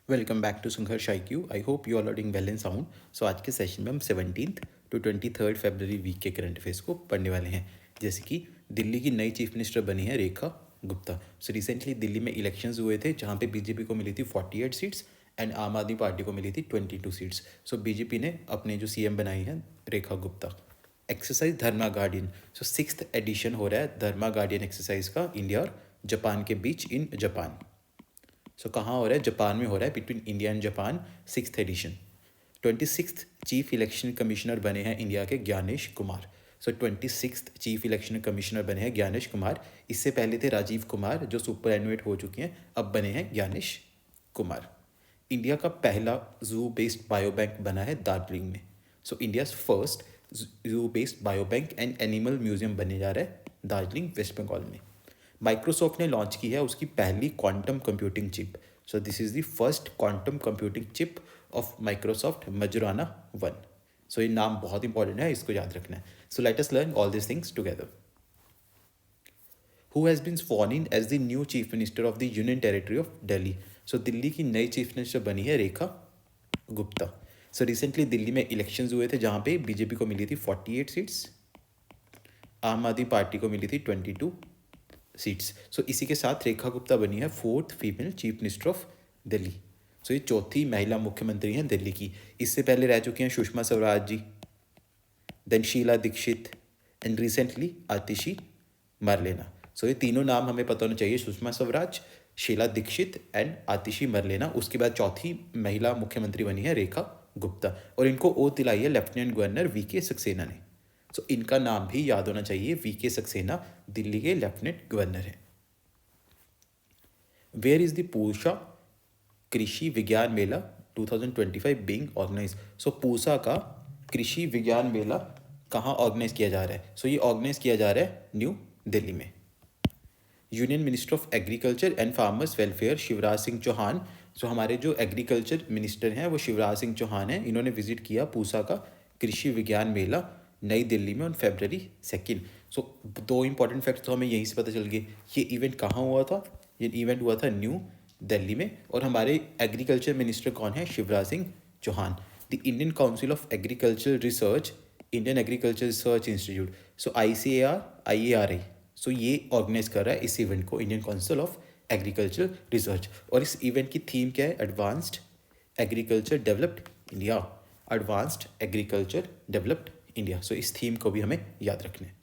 Welcome back to Sangharsh IQ। I hope you all are doing well and sound. So आज के session में हम 17th to 23rd फरवरी week के current affairs को पढ़ने वाले हैं। जैसे कि दिल्ली की नई चीफ मिनिस्टर बनी है रेखा गुप्ता। सो रिसेंटली दिल्ली में इलेक्शंस हुए थे जहाँ पे बीजेपी को मिली थी 48 सीट्स एंड आम आदमी पार्टी को मिली थी 22 सीट्स। सो बीजेपी ने अपने जो CM बनाई है रेखा गुप्ता। Exercise Dharma guardian. सो 6th एडिशन हो रहा है धर्मा गार्डियन एक्सरसाइज का इंडिया और जापान के बीच इन जापान। सो कहाँ हो रहा है? जापान में हो रहा है, between India and Japan. 6th edition. 26th chief election commissioner बने हैं इंडिया के Gyanesh Kumar. So 26th chief election commissioner बने हैं ज्ञानेश कुमार। इससे पहले थे राजीव कुमार जो सुपर एनुएट हो चुके हैं, अब बने हैं ज्ञानेश कुमार। इंडिया का पहला जू बेस्ड बायोबैंक बना है दार्जिलिंग में। सो India's first zoo based biobank and animal museum बनने जा रहा है दार्जिलिंग वेस्ट बंगाल में। माइक्रोसॉफ्ट ने लॉन्च की है उसकी पहली quantum computing chip. So this is the first quantum computing chip of Microsoft Majorana 1। So ये नाम बहुत इंपॉर्टेंट है, इसको याद रखना है। So let us learn all this things together. Who has been स्worn in as the new chief minister of the union territory of Delhi. So Delhi की नई चीफ मिनिस्टर बनी है रेखा गुप्ता। सो रिसेंटली दिल्ली में इलेक्शंस हुए थे जहाँ पे बीजेपी को मिली थी 48 सीट्स, आम आदमी पार्टी को मिली थी 22 सीट्स। सो इसी के साथ रेखा गुप्ता बनी है 4th female chief minister of Delhi. So ये चौथी महिला मुख्यमंत्री हैं दिल्ली की। इससे पहले रह चुकी हैं Sushma Swaraj ji, then Sheila Dikshit and recently Atishi Marlena. So ये तीनों नाम हमें पता होना चाहिए, सुषमा स्वराज, शीला दीक्षित एंड आतिशी मरलेना। उसके बाद चौथी महिला मुख्यमंत्री बनी है रेखा गुप्ता और इनको ओथ दिलाई है लेफ्टिनेंट गवर्नर VK सक्सेना ने। सो इनका नाम भी याद होना चाहिए, VK सक्सेना दिल्ली के लेफ्टिनेंट गवर्नर हैं। वेयर इज द पूसा कृषि विज्ञान मेला 2025 बीइंग ऑर्गेनाइज। सो पूसा का कृषि विज्ञान मेला कहाँ ऑर्गेनाइज किया जा रहा है? सो ये ऑर्गेनाइज किया जा रहा है न्यू दिल्ली में। Union minister of agriculture and farmers welfare Shivraj Singh Chouhan. So हमारे जो एग्रीकल्चर मिनिस्टर हैं वो शिवराज सिंह चौहान हैं। इन्होंने विजिट किया पूसा का कृषि विज्ञान मेला नई दिल्ली में ऑन February 2। सो दो इंपॉर्टेंट फैक्ट्स तो हमें यहीं से पता चल गए। ये इवेंट कहाँ हुआ था? ये इवेंट हुआ था न्यू दिल्ली में। और हमारे एग्रीकल्चर मिनिस्टर कौन है? Shivraj Singh Chouhan. The Indian council of agriculture research, Indian agriculture research institute, so ICAR so ये ऑर्गेनाइज कर रहा है इस इवेंट को, Indian council of agriculture research. और इस इवेंट की थीम क्या है? Advanced agriculture developed India. Advanced agriculture developed India. So इस थीम को भी हमें याद रखना है।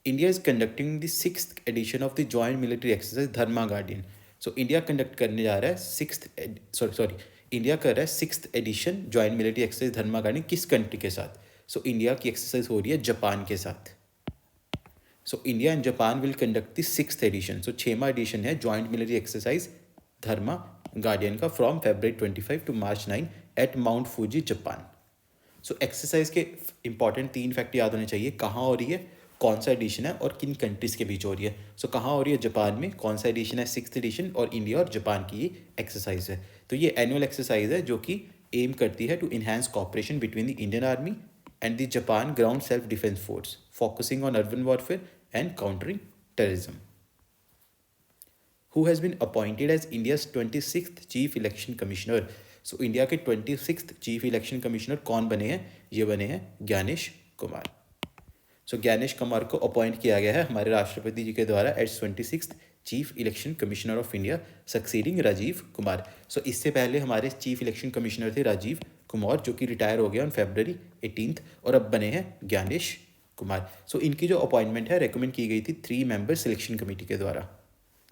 India is conducting the 6th edition of the joint military exercise Dharma guardian. So India conduct करने जा रहा है इंडिया कर रहा है 6th edition joint military exercise Dharma guardian. किस कंट्री के साथ? सो इंडिया की एक्सरसाइज हो रही है जापान के साथ। So India and Japan will conduct the 6th edition. So 6वां एडिशन है joint military exercise Dharma guardian का from February 25 to March 9 at mount Fuji Japan. So exercise के इंपॉर्टेंट 3 फैक्ट याद होने चाहिए। कहाँ हो रही है, कौन सा एडिशन है और किन कंट्रीज़ के बीच हो रही है। सो कहाँ हो रही है? जापान में। कौन सा एडिशन है? 6th addition. और इंडिया और जापान की ये एक्सरसाइज है। तो ये एनुअल एक्सरसाइज है जो कि एम करती है to enhance cooperation between the Indian army and the Japan ground self defence force, focusing on urban warfare and countering terrorism. Who has been appointed as India's 26th chief election commissioner. So India के 26th chief election commissioner कौन बने हैं? ये बने हैं ज्ञानेश कुमार। सो ज्ञानेश कुमार को appoint किया गया है हमारे राष्ट्रपति जी के द्वारा as 26th chief election commissioner of India, succeeding Rajiv Kumar. So इससे पहले हमारे चीफ इलेक्शन कमिश्नर थे राजीव कुमार जो कि रिटायर हो गया ऑन February 18 और अब बने हैं ज्ञानेश कुमार। सो इनकी जो अपॉइंटमेंट है रेकमेंड की गई थी 3 मेंबर सिलेक्शन कमेटी के द्वारा,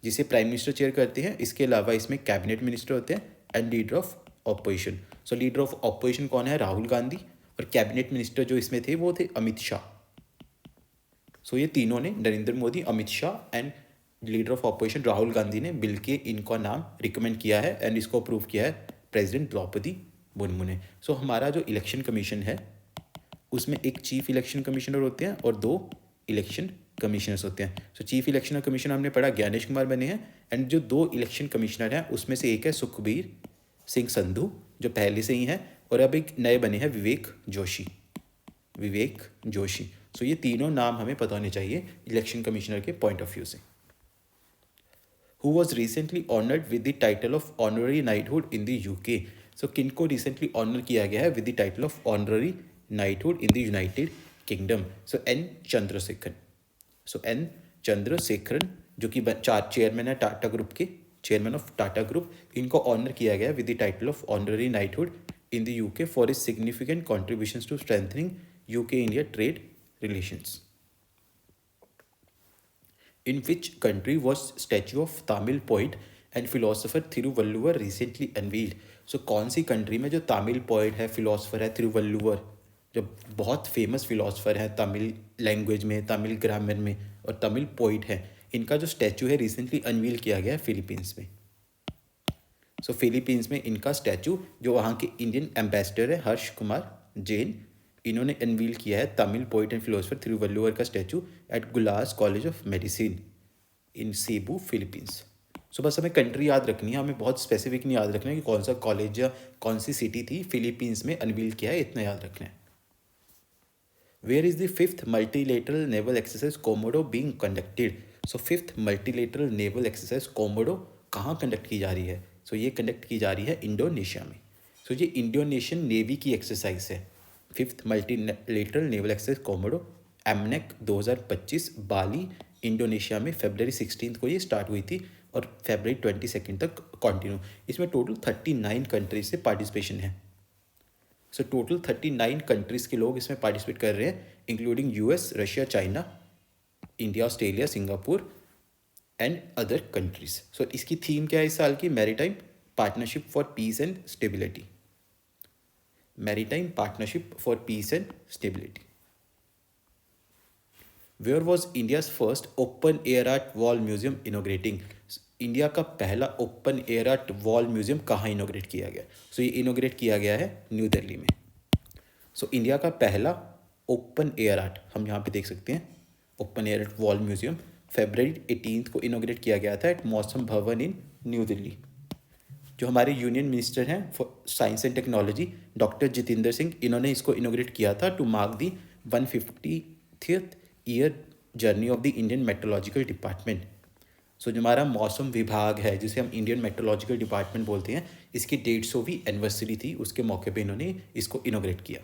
जिसे प्राइम मिनिस्टर चेयर करते हैं। इसके अलावा इसमें कैबिनेट मिनिस्टर होते हैं and leader of opposition. So leader of opposition कौन है? राहुल गांधी। और कैबिनेट मिनिस्टर जो इसमें थे वो थे अमित शाह। सो ये तीनों ने, Narendra Modi, Amit Shah and leader of opposition Rahul Gandhi ने बिल के इनका नाम रिकमेंड किया है एंड इसको अप्रूव किया है प्रेसिडेंट द्रौपदी मुर्मू ने। सो हमारा जो इलेक्शन कमीशन है उसमें एक चीफ इलेक्शन कमिश्नर होते हैं और 2 इलेक्शन कमिश्नर्स होते हैं। सो चीफ इलेक्शन कमिश्नर हमने पढ़ा ज्ञानेश कुमार बने हैं एंड जो 2 इलेक्शन कमिश्नर हैं उसमें से एक है सुखबीर सिंह संधू जो पहले से ही हैं और अब एक नए बने हैं विवेक जोशी। सो ये तीनों नाम हमें पता होने चाहिए इलेक्शन कमिश्नर के पॉइंट ऑफ व्यू से। Who was recently honoured with the title of honorary knighthood in the UK. So किन को रिसेंटली ऑनर किया गया है with the title of honorary knighthood in the United Kingdom. So N Chandrasekaran. So N Chandrasekaran जो कि chairman है Tata group के, chairman of Tata group, इनको ऑनर किया गया with the title of honorary knighthood in the UK for his significant contributions to strengthening UK-India trade relations. In which country was statue of Tamil poet and philosopher Thiruvalluvar recently unveiled? So कौन सी country में जो Tamil poet है, philosopher है थिरुवल्लुवर, जो बहुत famous philosopher है Tamil language में, Tamil grammar में और तमिल पोइट है, इनका जो स्टैचू है रिसेंटली अनवील किया गया है फिलीपींस में। सो फिलीपींस में इनका स्टैचू जो वहाँ के इंडियन एम्बेसडर है हर्ष कुमार जैन, इन्होंने अनवील किया है Tamil poet and philosopher Thiruvalluvar का statue at Gullas college of medicine in Cebu Philippines. So बस हमें कंट्री याद रखनी है, हमें बहुत स्पेसिफिक नहीं याद रखना है कि कौन सा कॉलेज या कौन सी सिटी थी, फिलीपींस में अनवील किया है, इतना याद रखना है। Where is the fifth multilateral naval exercise Komodo being conducted. So fifth multilateral naval exercise Komodo कहाँ कंडक्ट की जा रही है? सो ये कंडक्ट की जा रही है इंडोनेशिया में। सो ये इंडोनेशियन नेवी की एक्सरसाइज है, fifth multilateral naval exercise Komodo MNEK 2025 Bali Indonesia में फरवरी 16 को ये स्टार्ट हुई थी और फरवरी 22 तक कंटिन्यू। इसमें टोटल 39 कंट्रीज से पार्टिसिपेशन है। सो टोटल 39 कंट्रीज़ के लोग इसमें पार्टिसिपेट कर रहे हैं, including US, Russia, China, India, Australia, Singapore and other countries. So इसकी थीम क्या है इस साल की? Maritime partnership for peace and stability. Maritime partnership for peace and stability. Where was India's first open air art wall museum inaugurating. India का पहला open air art wall museum कहाँ inaugurate किया गया? सो ये इनोग्रेट किया गया है न्यू दिल्ली में। सो इंडिया का पहला ओपन एयर आर्ट हम यहाँ पे देख सकते हैं, open air art wall museum फरवरी 18 को इनोग्रेट किया गया था एट मौसम भवन इन न्यू दिल्ली। जो हमारे यूनियन मिनिस्टर हैं for science and technology doctor Jitendra Singh, इन्होंने इसको इनोग्रेट किया था to mark the 150th year journey of the Indian meteorological department. So जो हमारा मौसम विभाग है जिसे हम इंडियन मेट्रोलॉजिकल डिपार्टमेंट बोलते हैं, इसकी 150वीं एनिवर्सरी थी, उसके मौके पे इन्होंने इसको इनोग्रेट किया।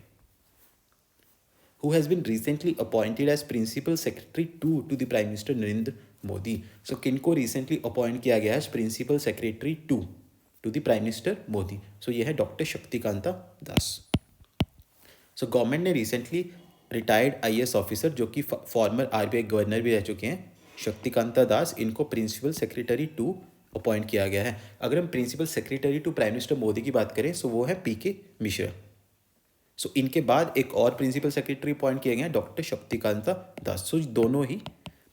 Who has been recently appointed as Principal Secretary to the Prime Minister Narendra Modi. सो किनको रिसेंटली अपॉइंट किया गया है principal secretary to the prime minister Modi? So ये है doctor Shaktikanta Das. So government ने रिसेंटली रिटायर्ड आईएएस ऑफिसर जो कि फॉर्मर आरबीआई गवर्नर भी रह चुके हैं, शक्तिकांता दास, इनको प्रिंसिपल सेक्रेटरी टू अपॉइंट किया गया है। अगर हम principal secretary to prime minister Modi की बात करें सो वो है पीके मिश्रा। सो इनके बाद एक और प्रिंसिपल सेक्रेटरी अपॉइंट किए गए हैं डॉक्टर शक्तिकांता दास। सो दोनों ही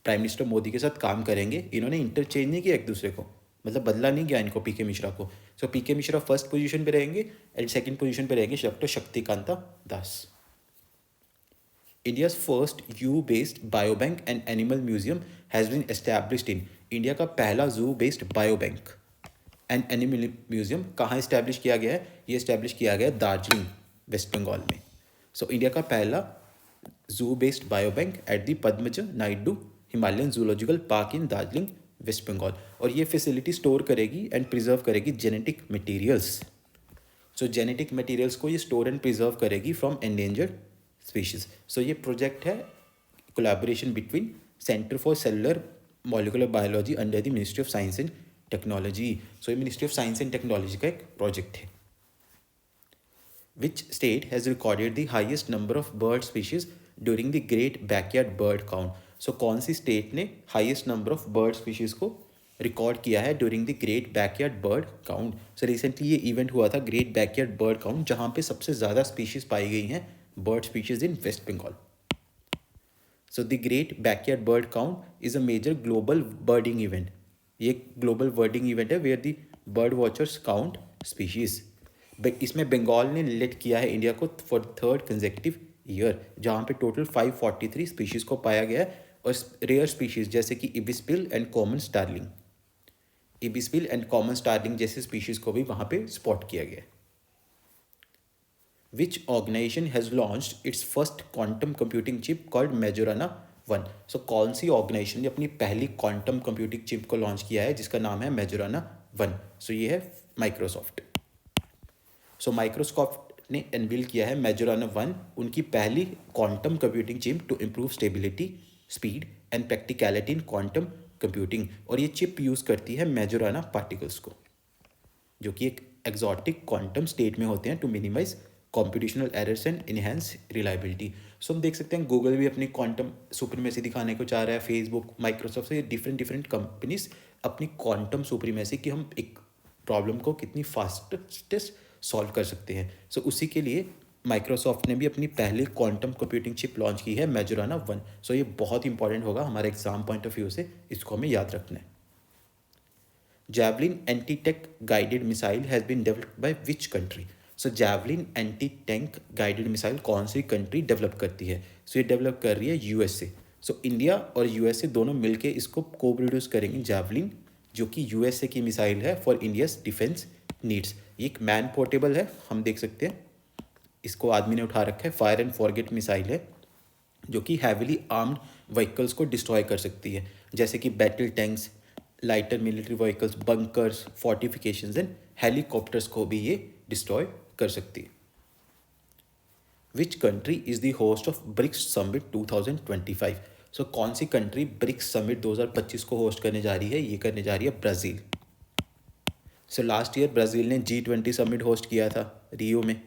प्राइम मिनिस्टर मोदी के साथ काम करेंगे, इन्होंने इंटरचेंज नहीं किया एक दूसरे को, मतलब बदला नहीं गया इनको पीके मिश्रा को। So PK Mishra first position पे रहेंगे एंड सेकंड पोजीशन पे रहेंगे doctor Shaktikanta Das. India's first zoo based biobank and animal museum has been established in. India का पहला zoo based biobank and animal museum कहाँ इस्टेब्लिश किया गया है? ये इस्टेब्लिश किया गया है दार्जिलिंग, वेस्ट बंगाल में। सो इंडिया का पहला zoo based biobank at the Padmaja Naidu Himalayan zoological park in Darjeeling, West Bengal. और ये फैसिलिटी स्टोर करेगी एंड प्रिजर्व करेगी genetic materials. So genetic materials को ये स्टोर एंड प्रिजर्व करेगी फ्रॉम एंडेंजर्ड स्पीशीज। सो ये प्रोजेक्ट है collaboration between centre for cellular molecular biology under the ministry of science and technology. So ये ministry of science and technology का एक project है। Which state has recorded the highest number of bird species during the Great Backyard Bird Count? So कौन सी state ने highest number of bird species को record किया है during the Great Backyard Bird Count? So recently ये event हुआ था Great Backyard Bird Count, जहाँ पे सबसे ज़्यादा स्पीशीज पाई गई हैं bird species in West Bengal. So the Great Backyard Bird Count is a major global birding event. ये ग्लोबल बर्डिंग इवेंट है where the bird watchers count species. इसमें बंगाल ने लीड किया है इंडिया को फॉर थर्ड कंसेक्यूटिव ईयर, जहाँ पे total 543 species को पाया गया है और रेयर स्पीशीज जैसे कि ibisbill and common starling, ibisbill and common starling जैसे स्पीशीज को भी वहाँ पे स्पॉट किया गया है। Which organisation has launched its first quantum computing chip called Majorana one. So कौन सी ऑर्गेनाइजेशन ने अपनी पहली क्वांटम कंप्यूटिंग चिप को लॉन्च किया है जिसका नाम है मैजोराना वन? सो ये है माइक्रोसॉफ्ट। सो माइक्रोसॉफ्ट ने अनवील किया है मैजोराना वन, उनकी पहली quantum computing chip to improve stability, speed and practicality in quantum computing. और ये चिप यूज़ करती है मैजोराना पार्टिकल्स को, जो कि एक एक्जॉटिक क्वांटम स्टेट में होते हैं to minimise computational errors and enhance reliability. So हम देख सकते हैं गूगल भी अपनी क्वांटम सुप्रीमेसी दिखाने को चाह रहा है, फेसबुक, माइक्रोसॉफ्ट से डिफरेंट डिफरेंट कंपनीज अपनी क्वांटम सुप्रीमेसी कि हम एक प्रॉब्लम को कितनी फास्टेस्ट सॉल्व कर सकते हैं। सो उसी के लिए माइक्रोसॉफ्ट ने भी अपनी पहली क्वांटम कंप्यूटिंग चिप लॉन्च की है मैजोराना वन। सो ये बहुत इंपॉर्टेंट होगा हमारे एग्जाम पॉइंट ऑफ व्यू से, इसको हमें याद रखना है। Javelin anti-tank guided missile has been developed by which country? So Javelin anti-tank guided missile कौन सी कंट्री डेवलप करती है? सो ये डेवलप कर रही है यूएसए। सो इंडिया और यूएसए दोनों मिलके इसको को प्रोड्यूस करेंगे जावलिन, जो कि यूएसए की मिसाइल है फॉर इंडियाज डिफेंस नीड्स। ये एक मैन पोर्टेबल है, हम देख सकते हैं इसको आदमी ने उठा रखा है। फायर एंड फॉरगेट मिसाइल है जो कि हैविली आर्म्ड व्हीकल्स को डिस्ट्रॉय कर सकती है, जैसे कि battle tanks, lighter military vehicles, bunkers, fortifications and helicopters को भी ये डिस्ट्रॉय कर सकती है। Which country is the host of BRICS summit 2025? सो कौन सी कंट्री ब्रिक्स समिट 2025 को होस्ट करने जा रही है? ये करने जा रही है Brazil. So last year Brazil ने G20 समिट होस्ट किया था रियो में।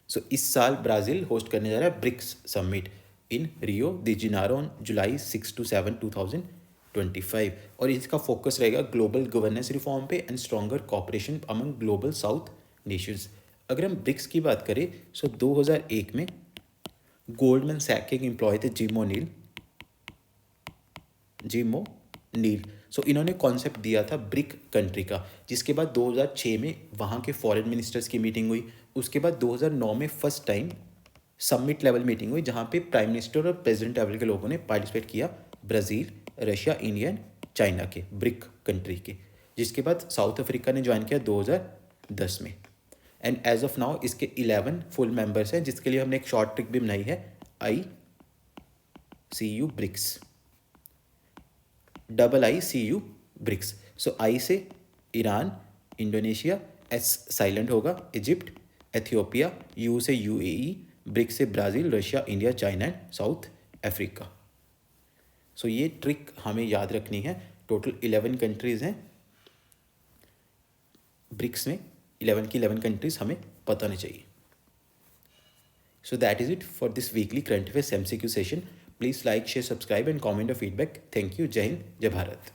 सो इस साल ब्राज़ील होस्ट करने जा रहा है BRICS summit in Rio de Janeiro on July 6 to 7, 2025। और इसका फोकस रहेगा ग्लोबल गवर्नेंस रिफॉर्म पे and stronger cooperation among global south nations. अगर हम ब्रिक्स की बात करें, सो 2001 में गोल्डमैन सैक के एम्प्लॉय थे जिमो नील। सो इन्होंने कॉन्सेप्ट दिया था ब्रिक कंट्री का, जिसके बाद 2006 में वहाँ के फॉरेन मिनिस्टर्स की मीटिंग हुई। उसके बाद 2009 में first time summit level meeting हुई जहाँ पे प्राइम मिनिस्टर और प्रेसिडेंट लेवल के लोगों ने पार्टिसिपेट किया, Brazil, Russia, India and China के ब्रिक कंट्री के। जिसके बाद साउथ अफ्रीका ने ज्वाइन किया 2010 में। एंड एज ऑफ नाउ इसके 11 फुल मेंबर्स हैं, जिसके लिए हमने एक शॉर्ट ट्रिक भी बनाई है, ICU BRICS, IICU BRICS. So I से ईरान, इंडोनेशिया, एस साइलेंट होगा, इजिप्ट, एथियोपिया, यू से UAE, ब्रिक्स से Brazil, Russia, India, China and South Africa. So ये ट्रिक हमें याद रखनी है। टोटल 11 कंट्रीज़ हैं ब्रिक्स में, 11 की 11 कंट्रीज़ हमें पता होनी चाहिए। So that is it for this weekly current affairs MCQ session. Please like, share, subscribe and comment और फीडबैक। Thank you. जय हिंद, जय भारत।